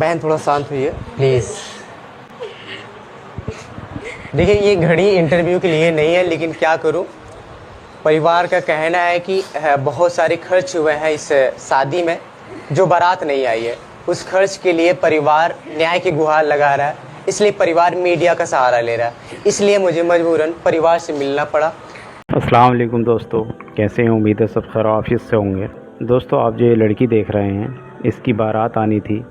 बहन थोड़ा शांत हुई है प्लीज़। देखिए ये घड़ी इंटरव्यू के लिए नहीं है, लेकिन क्या करूं, परिवार का कहना है कि बहुत सारे खर्च हुए हैं इस शादी में, जो बारात नहीं आई है उस खर्च के लिए परिवार न्याय की गुहार लगा रहा है, इसलिए परिवार मीडिया का सहारा ले रहा है, इसलिए मुझे मजबूरन परिवार से मिलना पड़ा। अस्सलाम वालेकुम दोस्तों, कैसे हैं? उम्मीद है सब खैर आफियत से होंगे। दोस्तों आप जो ये लड़की देख रहे हैं, इसकी बारात आनी थी,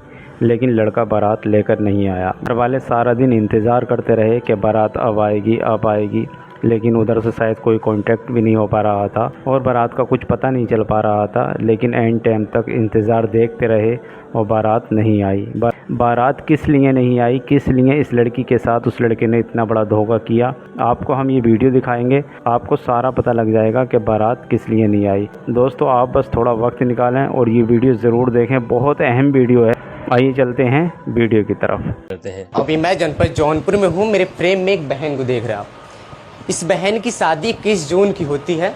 लेकिन लड़का बारात लेकर नहीं आया। घर वाले सारा दिन इंतज़ार करते रहे कि बारात अब आएगी, लेकिन उधर से शायद कोई कांटेक्ट भी नहीं हो पा रहा था और बारात का कुछ पता नहीं चल पा रहा था। लेकिन एंड टाइम तक इंतज़ार देखते रहे और बारात नहीं आई। बारात किस लिए नहीं आई, किस लिए इस लड़की के साथ उस लड़के ने इतना बड़ा धोखा किया, आपको हम ये वीडियो दिखाएंगे, आपको सारा पता लग जाएगा कि बारात किस लिए नहीं आई। दोस्तों आप बस थोड़ा वक्त निकालें और ये वीडियो ज़रूर देखें, बहुत अहम वीडियो है। आइए चलते हैं वीडियो की तरफ। अभी मैं जनपद जौनपुर में हूँ, मेरे फ्रेम में एक बहन को देख रहे हैं आप। इस बहन की शादी 21 जून की होती है,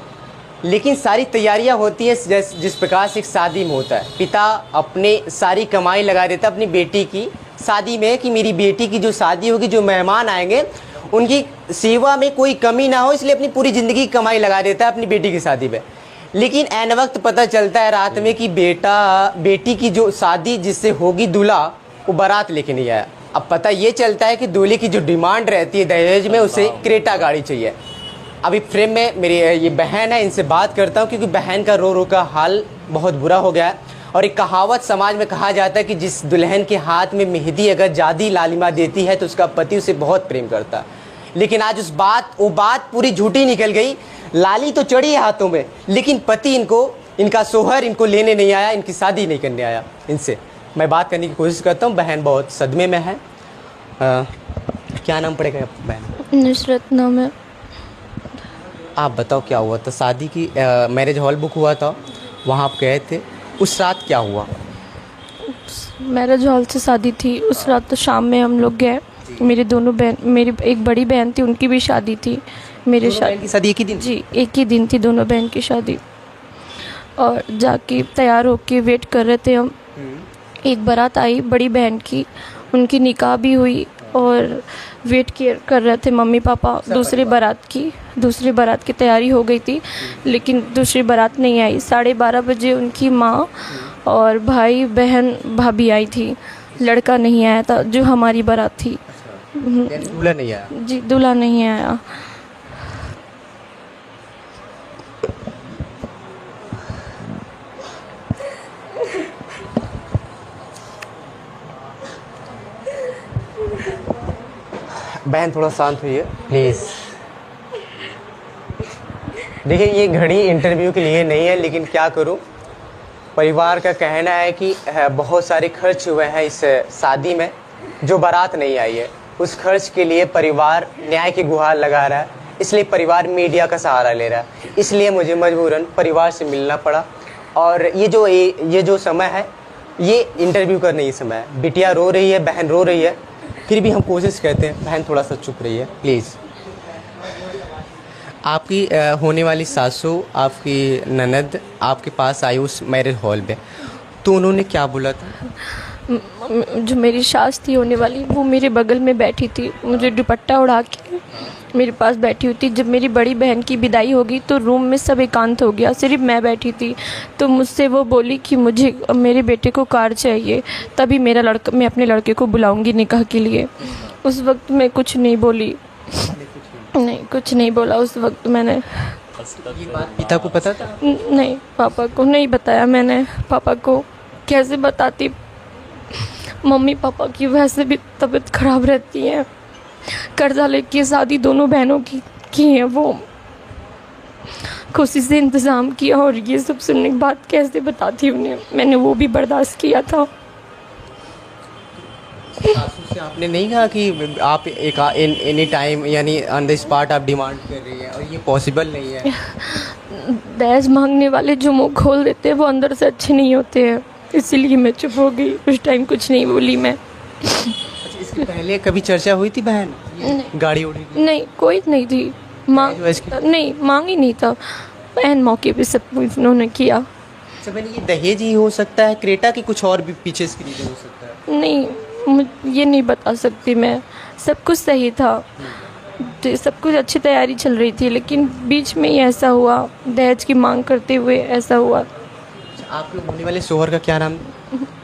लेकिन सारी तैयारियां होती है जिस प्रकार से एक शादी में होता है। पिता अपने सारी कमाई लगा देता है अपनी बेटी की शादी में, कि मेरी बेटी की जो शादी होगी, जो मेहमान आएंगे उनकी सेवा में कोई कमी ना हो, इसलिए अपनी पूरी ज़िंदगी की कमाई लगा देता है अपनी बेटी की शादी में। लेकिन ऐन वक्त पता चलता है रात में कि बेटी की जो शादी जिससे होगी दूल्हा, वो बारात लेके नहीं आया। अब पता ये चलता है कि दूल्हे की जो डिमांड रहती है दहेज में, उसे क्रेटा गाड़ी चाहिए। अभी फ्रेम में मेरी ये बहन है, इनसे बात करता हूँ, क्योंकि बहन का रो का हाल बहुत बुरा हो गया है। और एक कहावत समाज में कहा जाता है कि जिस दुल्हन के हाथ में मेहंदी अगर ज़्यादा लालिमा देती है तो उसका पति उसे बहुत प्रेम करता है। लेकिन आज वो बात पूरी झूठी निकल गई। लाली तो चढ़ी है हाथों में, लेकिन पति इनका सोहर इनको लेने नहीं आया, इनकी शादी नहीं करने आया। इनसे मैं बात करने की कोशिश करता हूँ। बहन बहुत सदमे में है। क्या नाम पड़ेगा बहन? नुसरत नाम है। आप बताओ क्या हुआ था? शादी की मैरिज हॉल बुक हुआ था, वहाँ आप गए थे, उस रात क्या हुआ? मैरिज हॉल से शादी थी, उस रात तो शाम में हम लोग गए। मेरी दोनों बहन, मेरी एक बड़ी बहन थी, उनकी भी शादी थी। मेरी शादी एक ही दिन? जी एक ही दिन थी दोनों बहन की शादी। और जाके तैयार होके वेट कर रहे थे हम। एक बारात आई बड़ी बहन की, उनकी निकाह भी हुई और वेट कर रहे थे मम्मी पापा दूसरी बारात की तैयारी हो गई थी, लेकिन दूसरी बारात नहीं आई। 12:30 बजे उनकी माँ और भाई बहन भाभी आई थी, लड़का नहीं आया था जो हमारी बारात थी। दूल्हा नहीं आया? जी दूल्हा नहीं आया। बहन थोड़ा शांत हुई है प्लीज़। देखिए ये घड़ी इंटरव्यू के लिए नहीं है, लेकिन क्या करूं, परिवार का कहना है कि बहुत सारे खर्च हुए हैं इस शादी में, जो बारात नहीं आई है उस खर्च के लिए परिवार न्याय की गुहार लगा रहा है, इसलिए परिवार मीडिया का सहारा ले रहा है, इसलिए मुझे मजबूरन परिवार से मिलना पड़ा। और ये जो समय है, ये इंटरव्यू का नहीं समय है। बिटिया रो रही है, बहन रो रही है, फिर भी हम कोशिश करते हैं। बहन थोड़ा सा चुप रही है प्लीज़। आपकी होने वाली सासू, आपकी ननद आपके पास आई उस मैरिज हॉल में, तो उन्होंने क्या बोला था? जो मेरी सास थी होने वाली, वो मेरे बगल में बैठी थी, मुझे दुपट्टा उड़ा के मेरे पास बैठी हुई थी। जब मेरी बड़ी बहन की विदाई होगी तो रूम में सब एकांत हो गया, सिर्फ मैं बैठी थी। तो मुझसे वो बोली कि मुझे मेरे बेटे को कार चाहिए, तभी मैं अपने लड़के को बुलाऊंगी निकाह के लिए। उस वक्त मैं कुछ नहीं बोली, नहीं कुछ नहीं बोला उस वक्त मैंने। पिता को पता था? नहीं, पापा को नहीं बताया मैंने। पापा को कैसे बताती, मम्मी पापा की वैसे भी तबीयत खराब रहती है। कर्जा लेके शादी दोनों बहनों की है, वो खुशी से इंतज़ाम किया, और ये सब सुनने के बाद कैसे बताती उन्हें। मैंने वो भी बर्दाश्त किया था। सासू से आपने नहीं कहा कि आप एक एनी टाइम यानी ऑन द स्पॉट आप डिमांड कर रही हैं और ये पॉसिबल नहीं है? दहेज मांगने वाले जो मुँह खोल देते हैं वो अंदर से अच्छे नहीं होते हैं, इसीलिए मैं चुप हो गई। उस टाइम कुछ नहीं बोली मैं। अच्छा, इसके पहले कभी चर्चा हुई थी बहन? गाड़ी उड़ी? नहीं, कोई नहीं थी। मांग ही नहीं था। बहन मौके पे सब कुछ उन्होंने किया। अच्छा बहन, ये दहेज ही हो सकता है क्रेटा की कुछ और भी पीछे इसके रीज़न हो सकता है? नहीं, ये नहीं बता सकती मैं। सब कुछ सही था, तो सब कुछ अच्छी तैयारी चल रही थी, लेकिन बीच में ही ऐसा हुआ, दहेज की मांग करते हुए ऐसा हुआ। अच्छा, आपके होने वाले शोहर का क्या नाम?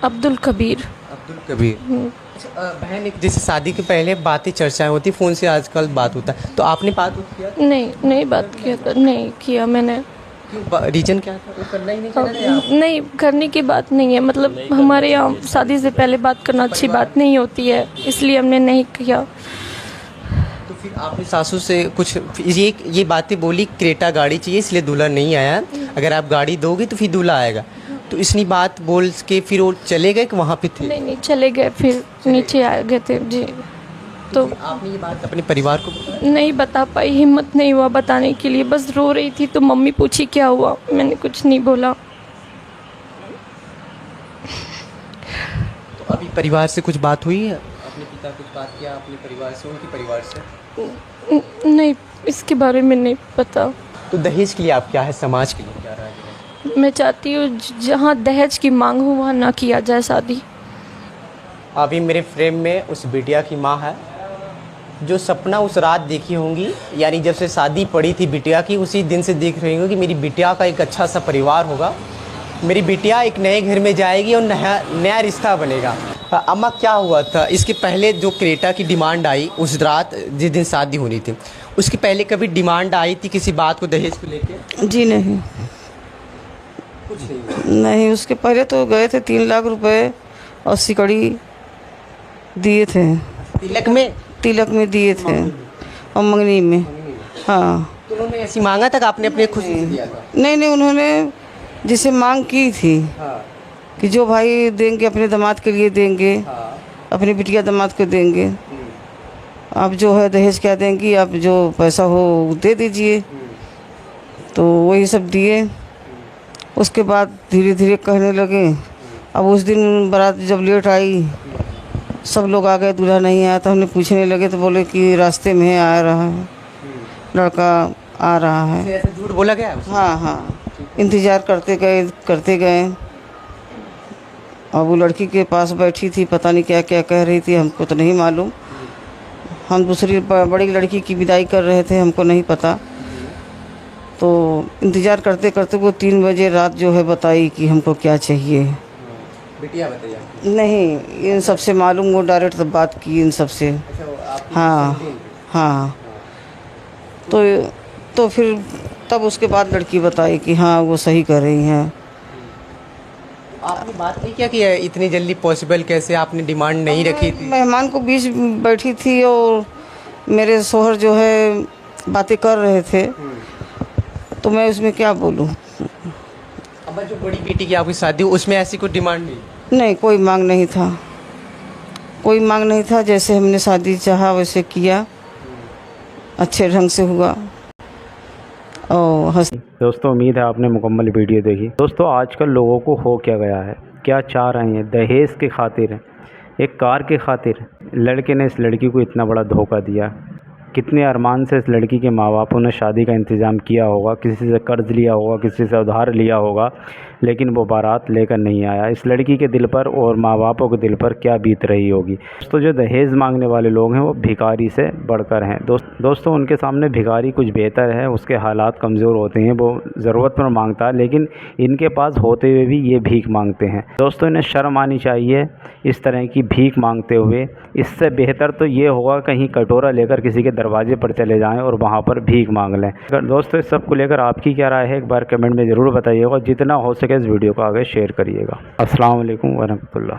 अब्दुल कबीर। अब्दुल कबीर। अच्छा बहन, एक जैसे शादी के पहले बातें चर्चाएं होती, फ़ोन से आजकल बात होता है, तो आपने बात किया? नहीं बात किया था, नहीं किया मैंने। रीजन क्या था? वो करना ही नहीं चाहते आप? नहीं, करने की बात नहीं है, मतलब हमारे यहाँ शादी से पहले बात करना अच्छी बात नहीं होती है, इसलिए हमने नहीं किया। तो फिर आपने सासू से कुछ ये बातें बोली, क्रेटा गाड़ी चाहिए इसलिए दूल्हा नहीं आया, अगर आप गाड़ी दोगे तो फिर दूल्हा आएगा, तो इसनी बात बोल के फिर वो चले गए कि वहाँ पे थे? नहीं चले गए, फिर नीचे आ गए थे जी। तो आपने ये बात अपने परिवार को बताया? नहीं बता पाई, हिम्मत नहीं हुआ बताने के लिए, बस रो रही थी, तो मम्मी पूछी क्या हुआ, मैंने कुछ नहीं बोला। तो अभी परिवार से कुछ बात हुई है? अपने पिता कुछ बात किया अपने परिवार से, उनके परिवार से? नहीं, इसके बारे में नहीं पता। तो दहेज के लिए आप क्या है, समाज के लिए क्या राय है? मैं चाहती हूँ जहाँ दहेज की मांग हो वहाँ ना किया जाए शादी। अभी मेरे फ्रेम में उस बिटिया की माँ है जो सपना उस रात देखी होंगी, यानी जब से शादी पड़ी थी बिटिया की, उसी दिन से देख रही होंगी कि मेरी बिटिया का एक अच्छा सा परिवार होगा, मेरी बिटिया एक नए घर में जाएगी और नया रिश्ता बनेगा। अम्मा, क्या हुआ था इसके पहले जो क्रेटा की डिमांड आई उस रात जिस दिन शादी होनी थी, उसके पहले कभी डिमांड आई थी किसी बात को दहेज को लेके? जी नहीं, कुछ नहीं। नहीं, उसके पहले तो गए थे 3 लाख रुपए और सिकड़ी दिए थे, तिलक में दिए थे और मंगनी में। हाँ, तो उन्होंने ऐसी मांगा था कि आपने अपने खुशी से दिया था? नहीं, उन्होंने जिसे मांग की थी हाँ, कि जो भाई देंगे अपने दामाद के लिए देंगे, हाँ। अपनी बिटिया दामाद को देंगे, आप जो है दहेज क्या देंगी, आप जो पैसा हो दे दीजिए। तो वही सब दिए। उसके बाद धीरे धीरे कहने लगे। अब उस दिन बारात जब लेट आई, सब लोग आ गए, दूल्हा नहीं आया, तो हमने पूछने लगे तो बोले कि रास्ते में आ रहा है, लड़का आ रहा है। ऐसे झूठ बोला गया उसने? हाँ, इंतज़ार करते गए। और वो लड़की के पास बैठी थी, पता नहीं क्या क्या कह रही थी, हमको तो नहीं मालूम। हम दूसरी बड़ी लड़की की विदाई कर रहे थे, हमको नहीं पता। तो इंतज़ार करते करते वो 3 बजे रात जो है बताई कि हमको क्या चाहिए। बिटिया बताइए। नहीं, इन सबसे मालूम, वो डायरेक्ट बात की इन सबसे। हाँ हाँ, तो फिर तब उसके बाद लड़की बताई कि हाँ वो सही कर रही हैं। आपने बात नहीं किया कि इतनी जल्दी पॉसिबल कैसे, आपने डिमांड नहीं रखी थी? मेहमान को बीच बैठी थी और मेरे शोहर जो है बातें कर रहे थे, तो मैं उसमें क्या बोलूँ। अब जो बड़ी बेटी की आपकी शादी हो उसमें ऐसी कोई डिमांड नहीं? नहीं, कोई मांग नहीं था, कोई मांग नहीं था। जैसे हमने शादी चाहा वैसे किया, अच्छे ढंग से हुआ। और दोस्तों, उम्मीद है आपने मुकम्मल वीडियो देखी। दोस्तों, आजकल लोगों को हो क्या गया है, क्या चाह रहे हैं? दहेज के खातिर, एक कार के खातिर लड़के ने इस लड़की को इतना बड़ा धोखा दिया। कितने अरमान से इस लड़की के माँ बापों ने शादी का इंतज़ाम किया होगा, किसी से कर्ज़ लिया होगा, किसी से उधार लिया होगा, लेकिन वो बारात लेकर नहीं आया। इस लड़की के दिल पर और माँ बापों के दिल पर क्या बीत रही होगी। दोस्तों, जो दहेज मांगने वाले लोग हैं वो भिखारी से बढ़कर हैं। दोस्तों, उनके सामने भिखारी कुछ बेहतर है, उसके हालात कमज़ोर होते हैं, वो ज़रूरत पर मांगता है, लेकिन इनके पास होते हुए भी ये भीख मांगते हैं। दोस्तों, इन्हें शर्म आनी चाहिए इस तरह की भीख मांगते हुए। इससे बेहतर तो ये होगा कहीं कटोरा लेकर किसी के दरवाजे पर चले जाएं और वहाँ पर भीख मांग लें। दोस्तों, इस सब को लेकर आपकी क्या राय है, एक बार कमेंट में ज़रूर बताइएगा। जितना हो सके इस वीडियो को आगे शेयर करिएगा। अस्सलाम वालेकुम वरहमतुल्लाह।